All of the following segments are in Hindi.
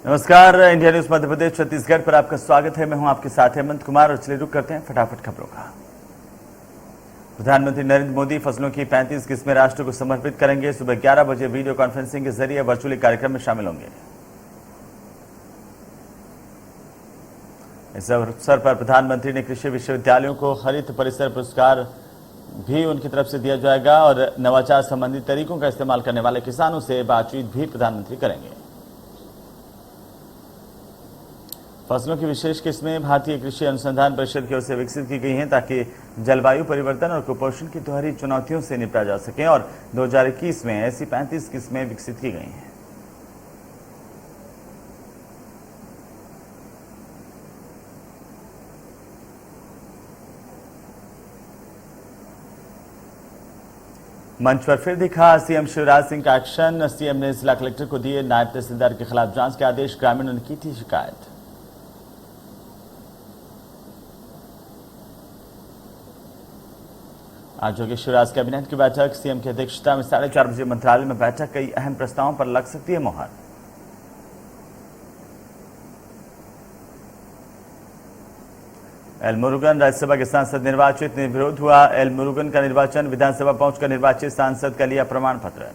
नमस्कार, इंडिया न्यूज मध्य प्रदेश छत्तीसगढ़ पर आपका स्वागत है। मैं हूं आपके साथ हेमंत कुमार और चलिए रुक करते हैं फटाफट खबरों का। प्रधानमंत्री नरेंद्र मोदी फसलों की 35 किस्में राष्ट्र को समर्पित करेंगे। सुबह 11 बजे वीडियो कॉन्फ्रेंसिंग के जरिए वर्चुअली कार्यक्रम में शामिल होंगे। इस अवसर पर प्रधानमंत्री ने कृषि विश्वविद्यालयों को हरित परिसर पुरस्कार भी उनकी तरफ से दिया जाएगा और नवाचार संबंधी तरीकों का इस्तेमाल करने वाले किसानों से बातचीत भी प्रधानमंत्री करेंगे। फसलों की विशेष किस्में भारतीय कृषि अनुसंधान परिषद की ओर से विकसित की गई हैं ताकि जलवायु परिवर्तन और कुपोषण की दोहरी चुनौतियों से निपटा जा सके और 2021 में ऐसी 35 किस्में विकसित की गई हैं। मंच पर फिर दिखा सीएम शिवराज सिंह का एक्शन। सीएम ने जिला कलेक्टर को दिए नायब तहसीलदार के खिलाफ जांच के आदेश। ग्रामीणों ने की थी शिकायत। आज होगी शिवराज कैबिनेट की बैठक। सीएम की अध्यक्षता में 4:30 बजे मंत्रालय में बैठक। कई अहम प्रस्तावों पर लग सकती है मुहर। एल मुरुगन राज्यसभा के सांसद निर्वाचित। निर्विरोध हुआ एल मुरुगन का निर्वाचन। विधानसभा पहुंचकर निर्वाचित सांसद का लिया प्रमाण पत्र।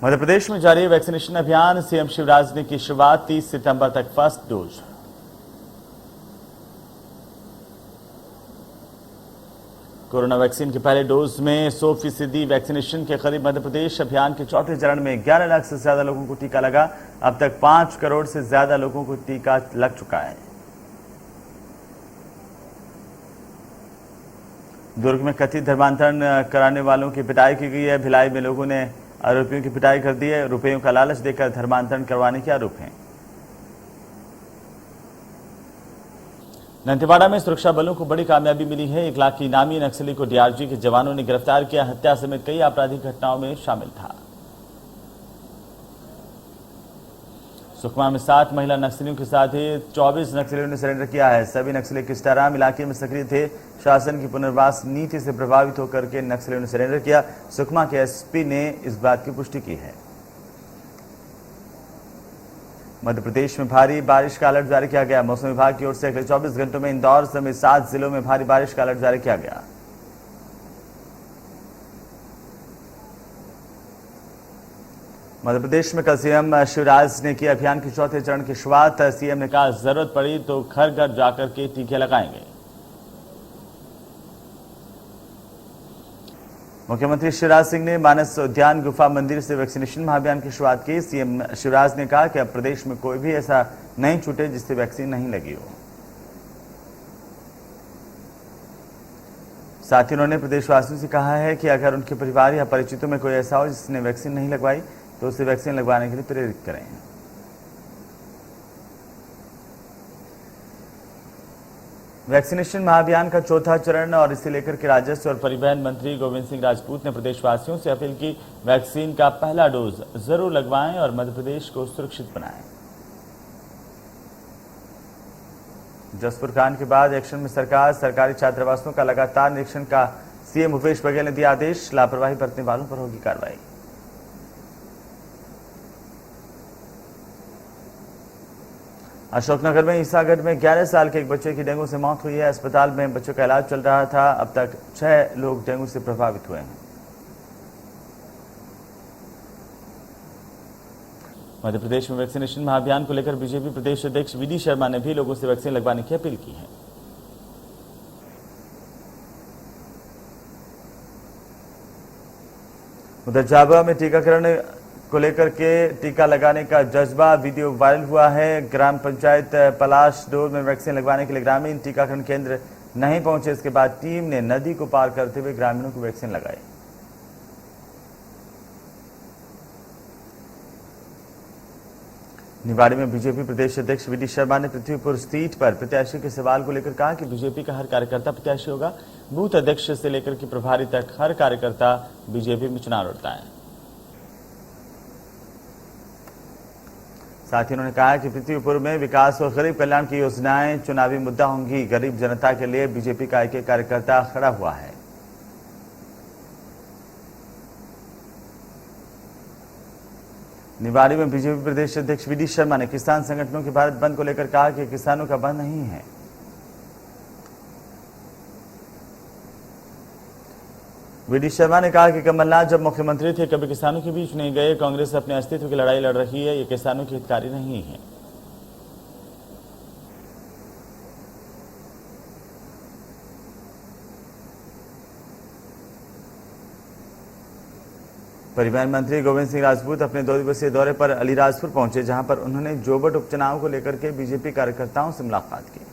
मध्य प्रदेश में जारी वैक्सीनेशन अभियान। सीएम शिवराज ने की शुरुआत। 30 सितंबर तक फर्स्ट डोज। कोरोना वैक्सीन के पहले डोज में 100% वैक्सीनेशन के करीब। मध्य प्रदेश अभियान के चौथे चरण में 11 लाख से ज्यादा लोगों को टीका लगा। अब तक 5 करोड़ से ज्यादा लोगों को टीका लग चुका है। दुर्ग में कथित धर्मांतरण कराने वालों की पिटाई की गई है। भिलाई में लोगों ने आरोपियों की पिटाई कर दी है। रुपयों का लालच देकर धर्मांतरण करवाने के आरोप हैं। दंतेवाड़ा में सुरक्षा बलों को बड़ी कामयाबी मिली है। 1 लाख की इनामी नक्सली को डीआरजी के जवानों ने गिरफ्तार किया। हत्या समेत कई आपराधिक घटनाओं में शामिल था। सुकमा में 7 महिला नक्सलियों के साथ ही 24 नक्सलियों ने सरेंडर किया है। सभी नक्सली किस्टाराम इलाके में सक्रिय थे। शासन की पुनर्वास नीति से प्रभावित होकर के नक्सलियों ने सरेंडर किया। सुकमा के एसपी ने इस बात की पुष्टि की है। मध्य प्रदेश में भारी बारिश का अलर्ट जारी किया गया। मौसम विभाग की ओर से अगले 24 घंटों में इंदौर समेत 7 जिलों में भारी बारिश का अलर्ट जारी किया गया। मध्य प्रदेश में कल सीएम शिवराज ने किया अभियान के चौथे चरण की शुरुआत। सीएम ने कहा जरूरत पड़ी तो घर घर जाकर के टीके लगाएंगे। मुख्यमंत्री शिवराज सिंह ने मानस उद्यान गुफा मंदिर से वैक्सीनेशन महाअभियान की शुरुआत की। सीएम शिवराज ने कहा कि अब प्रदेश में कोई भी ऐसा नहीं छूटे जिससे वैक्सीन नहीं लगी हो। साथ ही उन्होंने प्रदेशवासियों से कहा है कि अगर उनके परिवार या परिचितों में कोई ऐसा हो जिसने वैक्सीन नहीं लगवाई तो उसे वैक्सीन लगवाने के लिए प्रेरित करें। वैक्सीनेशन महाअभियान का चौथा चरण और इसे लेकर के राजस्व और परिवहन मंत्री गोविंद सिंह राजपूत ने प्रदेशवासियों से अपील की वैक्सीन का पहला डोज जरूर लगवाएं और मध्य प्रदेश को सुरक्षित बनाएं। जसपुर कांड के बाद एक्शन में सरकार। सरकारी छात्रावासों का लगातार निरीक्षण का सीएम भूपेश बघेल ने दिया आदेश। लापरवाही बरतने वालों पर होगी कार्रवाई। अशोकनगर में ईसागढ़ में 11 साल के एक बच्चे की डेंगू से मौत हुई है। अस्पताल में बच्चों का इलाज चल रहा था। अब तक 6 लोग डेंगू से प्रभावित हुए हैं। मध्य प्रदेश में वैक्सीनेशन महाअभियान को लेकर बीजेपी प्रदेश अध्यक्ष वीडी शर्मा ने भी लोगों से वैक्सीन लगवाने की अपील की है। उधर झाबुआ में टीकाकरण को लेकर के टीका लगाने का जज्बा वीडियो वायरल हुआ है। ग्राम पंचायत पलाश डोर में वैक्सीन लगवाने के लिए ग्रामीण टीकाकरण केंद्र नहीं पहुंचे। इसके बाद टीम ने नदी को पार करते हुए ग्रामीणों को वैक्सीन लगाई। निवाड़ी में बीजेपी प्रदेश अध्यक्ष वीडी शर्मा ने पृथ्वीपुर सीट पर प्रत्याशी के सवाल को लेकर कहा कि बीजेपी का हर कार्यकर्ता प्रत्याशी होगा। बूथ अध्यक्ष से लेकर के प्रभारी तक हर कार्यकर्ता बीजेपी में चुनाव लड़ता है। साथ ही उन्होंने कहा कि पृथ्वीपुर में विकास और गरीब कल्याण की योजनाएं चुनावी मुद्दा होंगी। गरीब जनता के लिए बीजेपी का एक कार्यकर्ता खड़ा हुआ है। निवाड़ी में बीजेपी प्रदेश अध्यक्ष वी डी शर्मा ने किसान संगठनों के भारत बंद को लेकर कहा कि किसानों का बंद नहीं है। वी डी शर्मा ने कहा कि कमलनाथ जब मुख्यमंत्री थे कभी किसानों के बीच नहीं गए। कांग्रेस अपने अस्तित्व की लड़ाई लड़ रही है, ये किसानों की हितकारी नहीं है। परिवहन मंत्री गोविंद सिंह राजपूत अपने 2 दिवसीय दौरे पर अलीराजपुर पहुंचे, जहां पर उन्होंने जोबट उपचुनाव को लेकर के बीजेपी कार्यकर्ताओं से मुलाकात की।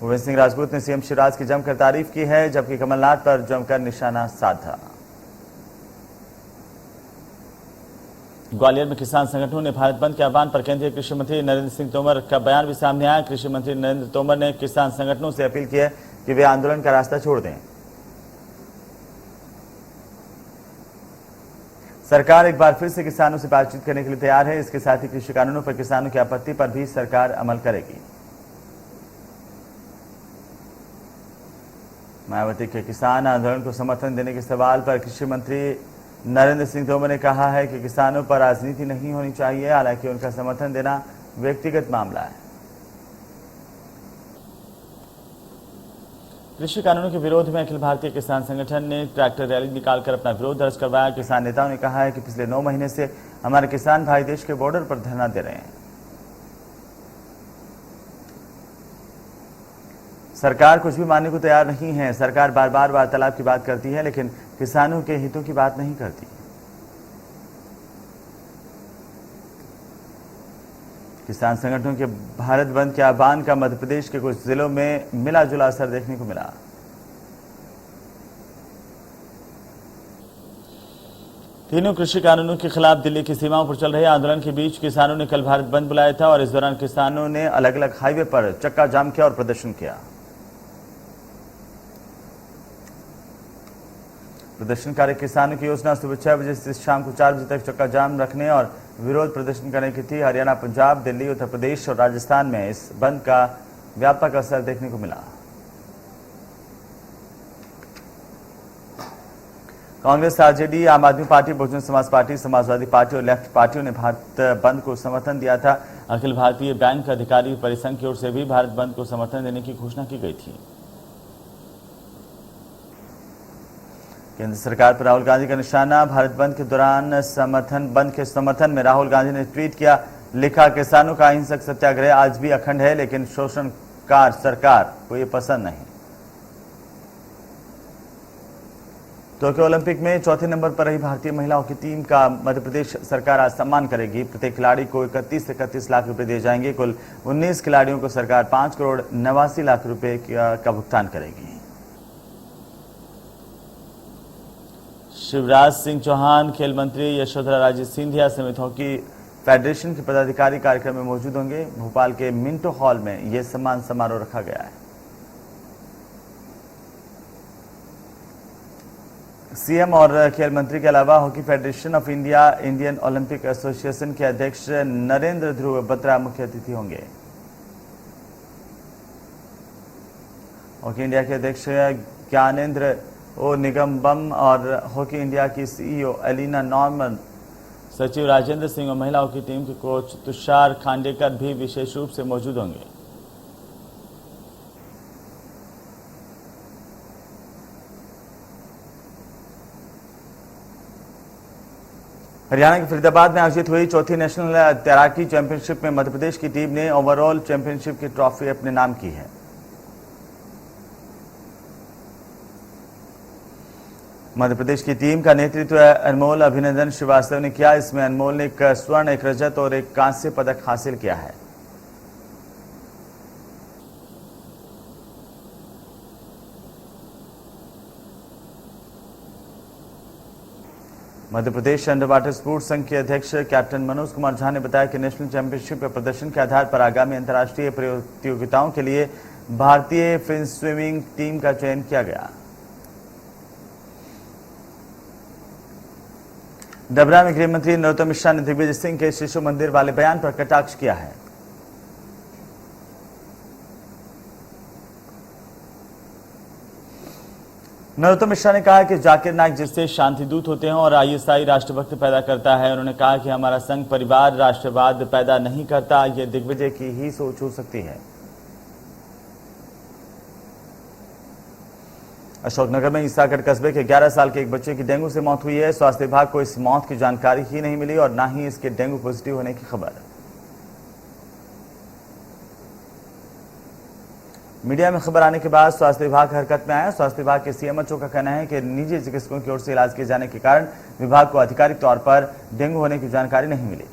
गोविंद सिंह राजपूत ने सीएम शिवराज की जमकर तारीफ की है, जबकि कमलनाथ पर जमकर निशाना साधा। ग्वालियर में किसान संगठनों ने भारत बंद के आह्वान पर केंद्रीय कृषि मंत्री नरेंद्र सिंह तोमर का बयान भी सामने आया। कृषि मंत्री नरेंद्र तोमर ने किसान संगठनों से अपील की है कि वे आंदोलन का रास्ता छोड़ दें। सरकार एक बार फिर से किसानों से बातचीत करने के लिए तैयार है। इसके साथ ही कृषि कानूनों पर किसानों की आपत्ति पर भी सरकार अमल करेगी। मायावती के किसान आंदोलन को समर्थन देने के सवाल पर कृषि मंत्री नरेंद्र सिंह तोमर ने कहा है कि किसानों पर राजनीति नहीं होनी चाहिए। हालांकि उनका समर्थन देना व्यक्तिगत मामला है। कृषि कानूनों के विरोध में अखिल भारतीय किसान संगठन ने ट्रैक्टर रैली निकालकर अपना विरोध दर्ज करवाया। किसान नेताओं ने कहा है कि पिछले 9 महीने से हमारे किसान भाई देश के बॉर्डर पर धरना दे रहे हैं। सरकार कुछ भी मानने को तैयार नहीं है। सरकार बार बार वार्तालाप की बात करती है, लेकिन किसानों के हितों की बात नहीं करती। किसान संगठनों के भारत बंद के आह्वान का मध्य प्रदेश के कुछ जिलों में मिला जुला असर देखने को मिला। तीनों कृषि कानूनों के खिलाफ दिल्ली की सीमाओं पर चल रहे आंदोलन के बीच किसानों ने कल भारत बंद बुलाया था और इस दौरान किसानों ने अलग अलग हाईवे पर चक्का जाम किया और प्रदर्शन किया। प्रदर्शनकारी किसानों की योजना सुबह 6 बजे से शाम को 4 बजे तक चक्का जाम रखने और विरोध प्रदर्शन करने की थी। हरियाणा, पंजाब, दिल्ली, उत्तर प्रदेश और राजस्थान में इस बंद का व्यापक असर देखने को मिला। कांग्रेस, आरजेडी, आम आदमी party, Bahujan Samaj party, Samajwadi party और लेफ्ट पार्टियों ने भारत बंद को समर्थन दिया था। अखिल भारतीय बैंक अधिकारी परिसंघ की ओर से भी भारत बंद को समर्थन देने की घोषणा की गई थी। केंद्र सरकार पर राहुल गांधी का निशाना। भारत बंद के दौरान बंद के समर्थन में राहुल गांधी ने ट्वीट किया, लिखा, किसानों का अहिंसक सत्याग्रह आज भी अखंड है, लेकिन शोषणकार सरकार को ये पसंद नहीं। टोक्यो ओलंपिक में चौथे नंबर पर रही भारतीय महिलाओं की टीम का मध्य प्रदेश सरकार आज सम्मान करेगी। प्रत्येक खिलाड़ी को 31 से 31 लाख रुपए दिए जाएंगे। कुल 19 खिलाड़ियों को सरकार 5 करोड़ 89 लाख रुपए का भुगतान करेगी। शिवराज सिंह चौहान, खेल मंत्री यशोधरा राजे सिंधिया समेत हॉकी फेडरेशन के पदाधिकारी कार्यक्रम में मौजूद होंगे। भोपाल के मिंटो हॉल में यह सम्मान समारोह रखा गया है। सीएम और खेल मंत्री के अलावा hockey federation of India, Indian Olympic association के अध्यक्ष नरेंद्र ध्रुव बत्रा मुख्य अतिथि होंगे। हॉकी इंडिया के अध्यक्ष ज्ञानेंद्र निगमबम और हॉकी इंडिया की सीईओ एलिना नॉर्मन, सचिव राजेंद्र सिंह और महिला हॉकी टीम के कोच तुषार खांडेकर भी विशेष रूप से मौजूद होंगे। हरियाणा के फरीदाबाद में आयोजित हुई चौथी नेशनल तैराकी चैंपियनशिप में मध्य प्रदेश की टीम ने ओवरऑल चैंपियनशिप की ट्रॉफी अपने नाम की है। मध्य प्रदेश की टीम का नेतृत्व अनमोल अभिनंदन श्रीवास्तव ने किया। इसमें अनमोल ने 1 स्वर्ण, 1 रजत और 1 कांस्य पदक हासिल किया है। Madhya Pradesh under water sports संघ के अध्यक्ष कैप्टन मनोज कुमार झा ने बताया कि नेशनल चैंपियनशिप के प्रदर्शन के आधार पर आगामी अंतर्राष्ट्रीय प्रतियोगिताओं के लिए भारतीय फिन स्विमिंग टीम का चयन किया गया। डबरा में गृह मंत्री नरोत्तम मिश्रा ने दिग्विजय सिंह के शिशु मंदिर वाले बयान पर कटाक्ष किया है। नरोत्तम मिश्रा ने कहा कि जाकिर नाइक जिससे शांति दूत होते हैं और आईएसआई राष्ट्रभक्त पैदा करता है। उन्होंने कहा कि हमारा संघ परिवार राष्ट्रवाद पैदा नहीं करता, ये दिग्विजय की ही सोच हो सकती है। अशोकनगर में ईसागढ़ कस्बे के 11 साल के एक बच्चे की डेंगू से मौत हुई है। स्वास्थ्य विभाग को इस मौत की जानकारी ही नहीं मिली और न ही इसके डेंगू पॉजिटिव होने की खबर। मीडिया में खबर आने के बाद स्वास्थ्य विभाग हरकत में आया। स्वास्थ्य विभाग के सीएमएचओ का कहना है कि निजी चिकित्सकों की ओर से इलाज किए जाने के कारण विभाग को आधिकारिक तौर पर डेंगू होने की जानकारी नहीं मिली।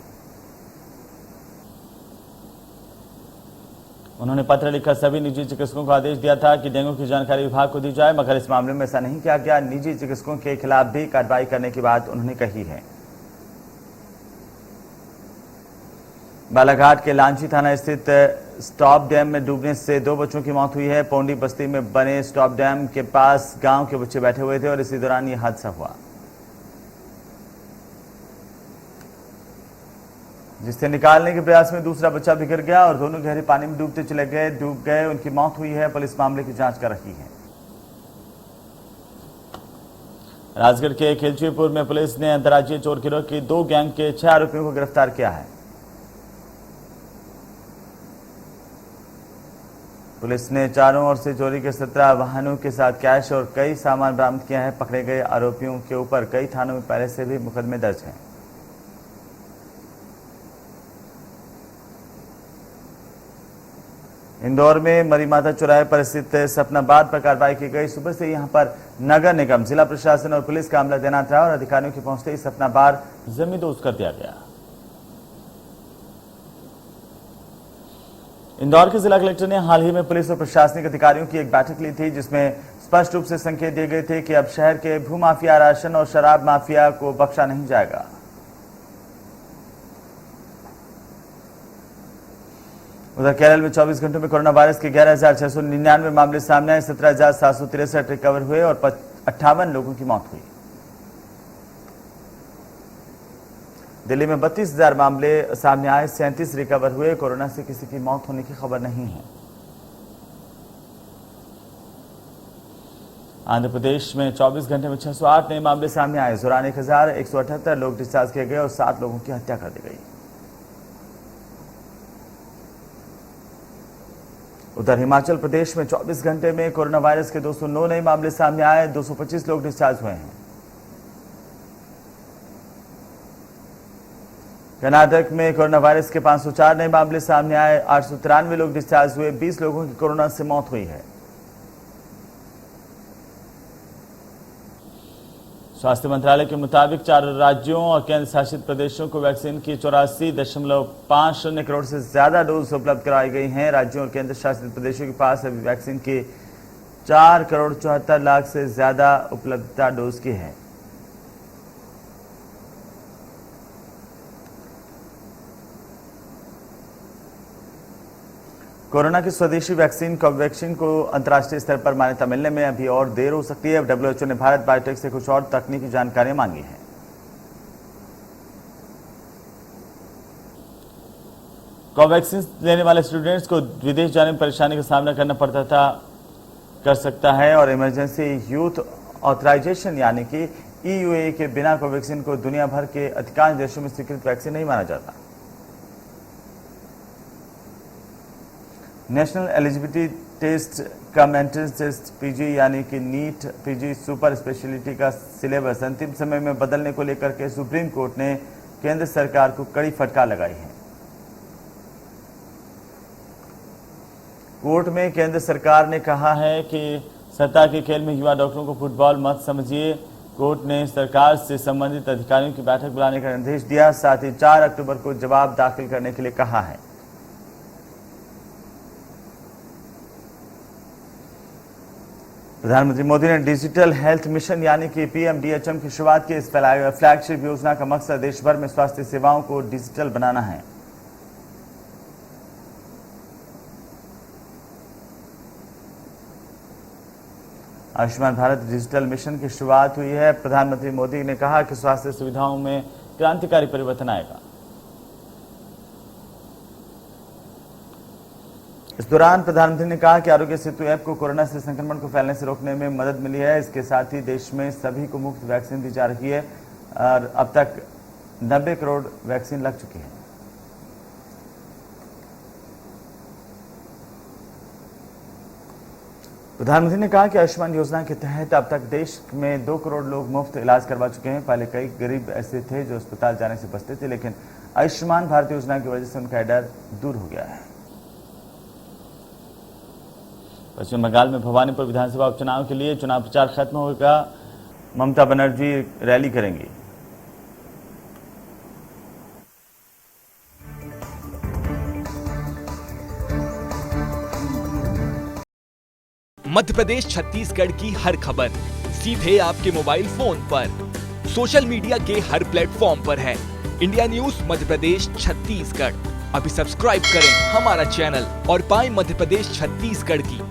उन्होंने पत्र लिखकर सभी निजी चिकित्सकों को आदेश दिया था कि डेंगू की जानकारी विभाग को दी जाए, मगर इस मामले में ऐसा नहीं किया गया। निजी चिकित्सकों के खिलाफ भी कार्रवाई करने की बात उन्होंने कही है। बालाघाट के लांची थाना स्थित स्टॉप डैम में डूबने से 2 बच्चों की मौत हुई है। पौंडी बस्ती में बने स्टॉप डैम के पास गांव के बच्चे बैठे हुए थे और इसी दौरान यह हादसा हुआ, जिससे निकालने के प्रयास में दूसरा बच्चा बिखर गया और दोनों गहरे पानी में डूब गए। उनकी मौत हुई है। पुलिस मामले की जांच कर रही है। राजगढ़ के खिलचीपुर में पुलिस ने अंतर्राज्यीय चोर गिरोह की 2 गैंग के 6 आरोपियों को गिरफ्तार किया है। पुलिस ने चारों ओर से चोरी के 17 वाहनों के साथ कैश और कई सामान बरामद किया है। पकड़े गए आरोपियों के ऊपर कई थानों में पहले से भी मुकदमे दर्ज हैं। इंदौर में मरी माता चौराहे पर स्थित सपनाबाद पर कार्रवाई की गई। सुबह से यहां पर नगर निगम, जिला प्रशासन और पुलिस का अमला तैनात रहा और अधिकारियों के पहुंचते ही सपनाबाद जमींदोज कर दिया गया। इंदौर के जिला कलेक्टर ने हाल ही में पुलिस और प्रशासनिक अधिकारियों की एक बैठक ली थी, जिसमें स्पष्ट रूप से संकेत दिए गए थे कि अब शहर के भूमाफिया, राशन और शराब माफिया को बख्शा नहीं जाएगा। उधर केरल में 24 घंटों में कोरोना वायरस के 11,699 मामले सामने आए। 17,763 रिकवर हुए और 58 लोगों की मौत हुई। दिल्ली में 32,000 मामले सामने आए, 37 रिकवर हुए। कोरोना से किसी की मौत होने की खबर नहीं है। आंध्र प्रदेश में 24 घंटे में 608 नए मामले सामने आए। दौरान 1,178 लोग डिस्चार्ज किए गए और 7 लोगों की हत्या कर दी गई। उधर हिमाचल प्रदेश में 24 घंटे में कोरोना वायरस के 209 नए मामले सामने आए। 225 लोग डिस्चार्ज हुए हैं। कर्नाटक में कोरोना वायरस के 504 नए मामले सामने आए। 893 लोग डिस्चार्ज हुए। 20 लोगों की कोरोना से मौत हुई है। स्वास्थ्य मंत्रालय के मुताबिक 4 राज्यों और केंद्र शासित प्रदेशों को वैक्सीन की 84.50 करोड़ से ज्यादा डोज उपलब्ध कराई गई हैं। राज्यों और केंद्र शासित प्रदेशों के पास अभी वैक्सीन की 4 करोड़ 74 लाख से ज्यादा उपलब्धता डोज की है। कोरोना की स्वदेशी वैक्सीन कोवैक्सीन को अंतर्राष्ट्रीय स्तर पर मान्यता मिलने में अभी और देर हो सकती है। डब्ल्यूएचओ ने भारत बायोटेक से कुछ और तकनीकी जानकारियां मांगी हैं। कोवैक्सीन लेने वाले स्टूडेंट्स को विदेश जाने में परेशानी का सामना करना कर सकता है और इमरजेंसी यूथ ऑथराइजेशन यानी कि ईयूए के बिना कोवैक्सीन को दुनिया भर के अधिकांश देशों में स्वीकृत वैक्सीन नहीं माना जाता। National eligibility test cum entrance test PG यानी कि नीट पीजी सुपर स्पेशलिटी का सिलेबस अंतिम समय में बदलने को लेकर के सुप्रीम कोर्ट ने केंद्र सरकार को कड़ी फटकार लगाई है। कोर्ट में केंद्र सरकार ने कहा है कि सत्ता के खेल में युवा डॉक्टरों को फुटबॉल मत समझिए। कोर्ट ने सरकार से संबंधित अधिकारियों की बैठक बुलाने का निर्देश दिया। साथ ही 4 अक्टूबर को जवाब दाखिल करने के लिए कहा है। प्रधानमंत्री मोदी ने डिजिटल हेल्थ मिशन यानी कि पीएमडीएचएम की शुरुआत की। इस फ्लैगशिप योजना का मकसद देश भर में स्वास्थ्य सेवाओं को डिजिटल बनाना है। आयुष्मान भारत डिजिटल मिशन की शुरुआत हुई है। प्रधानमंत्री मोदी ने कहा कि स्वास्थ्य सुविधाओं में क्रांतिकारी परिवर्तन आएगा। इस दौरान प्रधानमंत्री ने कहा कि आरोग्य सेतु ऐप को कोरोना से संक्रमण को फैलने से रोकने में मदद मिली है। इसके साथ ही देश में सभी को मुफ्त वैक्सीन दी जा रही है और अब तक 90 करोड़ वैक्सीन लग चुकी है। प्रधानमंत्री ने कहा कि आयुष्मान योजना के तहत अब तक देश में 2 करोड़ लोग मुफ्त इलाज करवा चुके हैं। पहले कई गरीब ऐसे थे जो अस्पताल जाने से बचते थे, लेकिन आयुष्मान भारत योजना की वजह से उनका डर दूर हो गया है। पश्चिम बंगाल में भवानीपुर विधानसभा उपचुनाव के लिए चुनाव प्रचार खत्म होगा। ममता बनर्जी रैली करेंगी। मध्य प्रदेश छत्तीसगढ़ की हर खबर सीधे आपके मोबाइल फोन पर, सोशल मीडिया के हर प्लेटफॉर्म पर है। इंडिया न्यूज मध्य प्रदेश छत्तीसगढ़, अभी सब्सक्राइब करें हमारा चैनल और पाएं मध्य प्रदेश छत्तीसगढ़ की